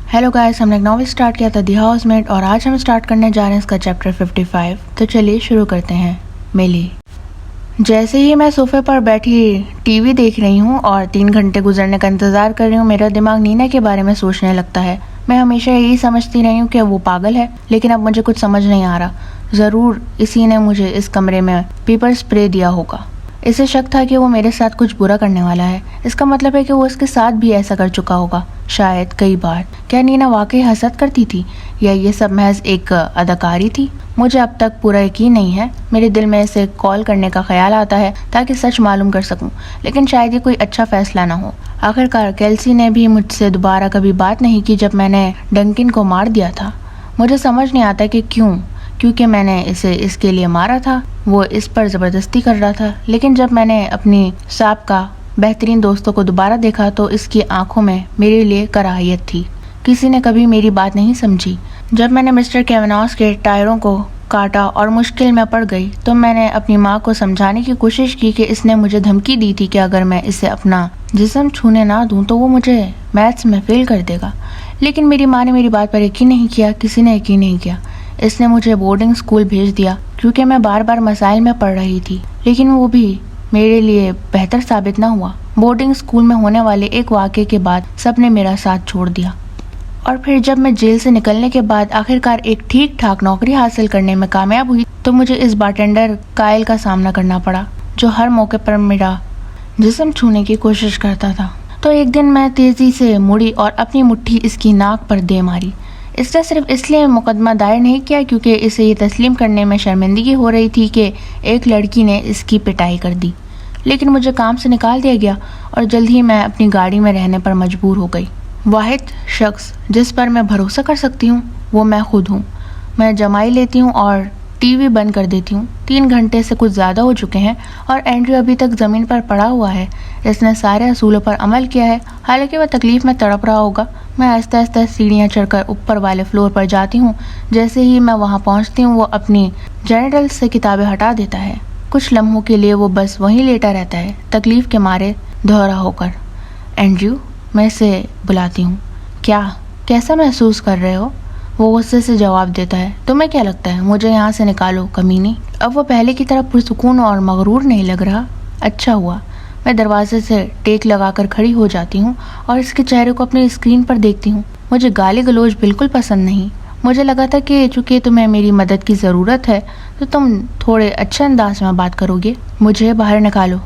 Hello guys, हमने एक novel start किया था दी हाउसमेट और आज हम स्टार्ट करने जा रहे हैं इसका चैप्टर 55। तो चलिए शुरू करते हैं। मिली। जैसे ही मैं सोफे पर बैठी टीवी देख रही हूँ और 3 घंटे गुजरने का इंतजार कर रही हूँ, मेरा दिमाग नीना के बारे में सोचने लगता है। मैं हमेशा यही समझती रही हूँ कि वो पागल है, लेकिन अब मुझे कुछ समझ नहीं आ रहा। जरूर इसी ने मुझे इस कमरे में पेपर स्प्रे दिया होगा। इसे शक था कि वो मेरे साथ कुछ बुरा करने वाला है। इसका मतलब है कि वो इसके साथ भी ऐसा कर चुका होगा, शायद कई बार। क्या नीना वाकई हसद करती थी या ये सब महज एक अदाकारी थी? मुझे अब तक पूरा यकीन नहीं है। मेरे दिल में इसे कॉल करने का ख्याल आता है ताकि सच मालूम कर सकूं, लेकिन शायद ये कोई अच्छा फैसला ना हो। आखिरकार केल्सी ने भी मुझसे दोबारा कभी बात नहीं की जब मैंने डंकिन को मार दिया था। मुझे समझ नहीं आता कि क्योंकि मैंने इसे इसके लिए मारा था। वो इस पर जबरदस्ती कर रहा था। लेकिन जब मैंने अपनी साबका बेहतरीन दोस्तों को दोबारा देखा तो इसकी आंखों में मेरे लिए कराहियत थी। किसी ने कभी मेरी बात नहीं समझी। जब मैंने मिस्टर कैवेनॉस के टायरों को काटा और मुश्किल में पड़ गई तो मैंने अपनी माँ को समझाने की कोशिश की कि इसने मुझे धमकी दी थी कि अगर मैं इसे अपना जिस्म छूने ना दूं तो वो मुझे मैथ्स में फेल कर देगा। लेकिन मेरी माँ ने मेरी बात पर यकीन नहीं किया। किसी ने यकीन नहीं किया। इसने मुझे बोर्डिंग स्कूल भेज दिया क्योंकि मैं बार बार मसाइल में पढ़ रही थी, लेकिन वो भी मेरे लिए बेहतर साबित ना हुआ। बोर्डिंग स्कूल में होने वाले एक वाक़े के बाद सबने मेरा साथ छोड़ दिया और फिर जब मैं जेल से निकलने के बाद आखिरकार एक ठीक ठाक नौकरी हासिल करने में कामयाब हुई तो मुझे इस बारटेंडर कायल का सामना करना पड़ा, जो हर मौके पर मेरा जिस्म छूने की कोशिश करता था। तो एक दिन मैं तेजी से मुड़ी और अपनी मुट्ठी इसकी नाक पर दे मारी। इसने सिर्फ इसलिए मुकदमा दायर नहीं किया क्योंकि इसे ये तस्लीम करने में शर्मिंदगी हो रही थी कि एक लड़की ने इसकी पिटाई कर दी, लेकिन मुझे काम से निकाल दिया गया और जल्द ही मैं अपनी गाड़ी में रहने पर मजबूर हो गई। वाहिद शख्स जिस पर मैं भरोसा कर सकती हूँ वो मैं खुद हूँ। मैं जमाई लेती हूँ और टीवी बंद कर देती हूँ। 3 घंटे से कुछ ज़्यादा हो चुके हैं और एंड्रयू अभी तक ज़मीन पर पड़ा हुआ है। इसने सारे असूलों पर अमल किया है, हालांकि वह तकलीफ में तड़प रहा होगा। मैं आहिस्ता आहिस्ता सीढ़ियाँ चढ़कर ऊपर वाले फ्लोर पर जाती हूँ। जैसे ही मैं वहाँ पहुँचती हूँ वो अपनी जेनिटल्स से किताबें हटा देता है। कुछ लम्हों के लिए वो बस वहीं लेटा रहता है, तकलीफ के मारे दोहरा होकर। एंड्रयू, मैं इसे बुलाती हूँ। कैसा महसूस कर रहे हो? वो गुस्से से जवाब देता है, तुम्हें क्या लगता है मुझे यहाँ से निकालो कमीनी? अब वो पहले की तरह पुरसुकून और मगरूर नहीं लग रहा। अच्छा हुआ। मैं दरवाजे से टेक लगाकर खड़ी हो जाती हूँ और इसके चेहरे को अपनी स्क्रीन पर देखती हूँ। मुझे गाली गलौज बिल्कुल पसंद नहीं। मुझे लगा था कि चूंकि तुम्हें मेरी मदद की ज़रूरत है तो तुम थोड़े अच्छे अंदाज में बात करोगे। मुझे बाहर निकालो।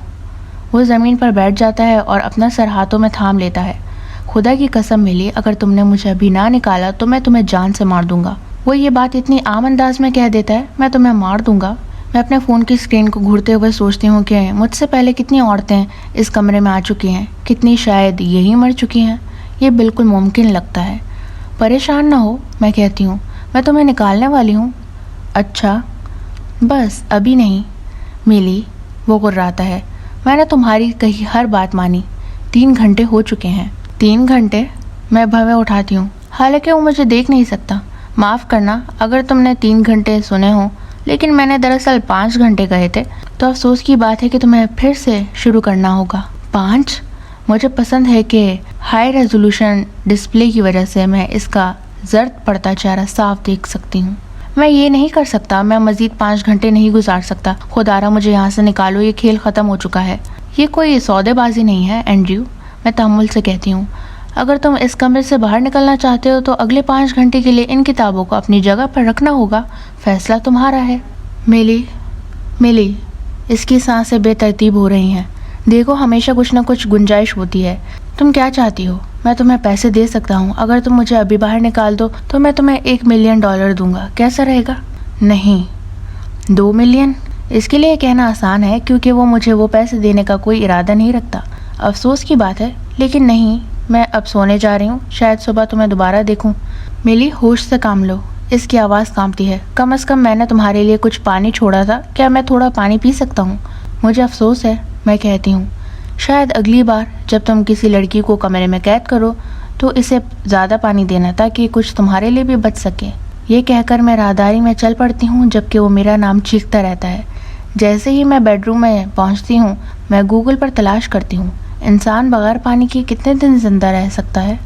वो ज़मीन पर बैठ जाता है और अपना सर हाथों में थाम लेता है। खुदा की कसम मिली, अगर तुमने मुझे अभी ना निकाला तो मैं तुम्हें जान से मार दूंगा। वो ये बात इतनी आम अंदाज में कह देता है, मैं तुम्हें मार दूंगा। मैं अपने फ़ोन की स्क्रीन को घूरते हुए सोचती हूँ कि मुझसे पहले कितनी औरतें इस कमरे में आ चुकी हैं, कितनी शायद यही मर चुकी हैं। ये बिल्कुल मुमकिन लगता है। परेशान ना हो, मैं कहती हूँ, मैं तुम्हें निकालने वाली हूँ। अच्छा, बस अभी नहीं। मिली, वो गुर्राता है, मैंने तुम्हारी कही हर बात मानी। 3 घंटे हो चुके हैं। 3 घंटे? मैं भवें उठाती हूँ, हालांकि वो मुझे देख नहीं सकता। माफ़ करना अगर तुमने 3 घंटे सुने हों, लेकिन मैंने दरअसल 5 घंटे कहे थे। तो अफसोस की बात है कि तुम्हें फिर से शुरू करना होगा। 5? मुझे पसंद है कि हाई रेजोल्यूशन डिस्प्ले की वजह से मैं इसका जर्द पड़ता चेहरा साफ देख सकती हूँ। मैं ये नहीं कर सकता। मैं मज़ीद 5 घंटे नहीं गुजार सकता। खुदारा मुझे यहाँ से निकालो, ये खेल ख़त्म हो चुका है। ये कोई सौदेबाजी नहीं है एंड्रयू, मैं तहम्मुल से कहती हूँ। अगर तुम इस कमरे से बाहर निकलना चाहते हो तो अगले 5 घंटे के लिए इन किताबों को अपनी जगह पर रखना होगा। फैसला तुम्हारा है। मिली, इसकी सांसें बेतरतीब हो रही हैं। देखो, हमेशा कुछ न कुछ गुंजाइश होती है। तुम क्या चाहती हो? मैं तुम्हें पैसे दे सकता हूँ। अगर तुम मुझे अभी बाहर निकाल दो तो मैं तुम्हें $1 मिलियन दूंगा। कैसा रहेगा? नहीं, 2 मिलियन? इसके लिए कहना आसान है क्योंकि वो मुझे वो पैसे देने का कोई इरादा नहीं रखता। अफसोस की बात है, लेकिन नहीं, मैं अब सोने जा रही हूँ। शायद सुबह तुम्हें दोबारा देखूँ। मिली, होश से काम लो। इसकी आवाज़ कांपती है। कम से कम मैंने तुम्हारे लिए कुछ पानी छोड़ा था। क्या मैं थोड़ा पानी पी सकता हूँ? मुझे अफसोस है, मैं कहती हूँ। शायद अगली बार जब तुम किसी लड़की को कमरे में कैद करो तो इसे ज़्यादा पानी देना ताकि कुछ तुम्हारे लिए भी बच सके। ये कहकर मैं राहदारी में चल पड़ती हूँ जबकि वो मेरा नाम चीखता रहता है। जैसे ही मैं बेडरूम में पहुँचती हूँ मैं गूगल पर तलाश करती हूँ, इंसान बगैर पानी के कितने दिन जिंदा रह सकता है।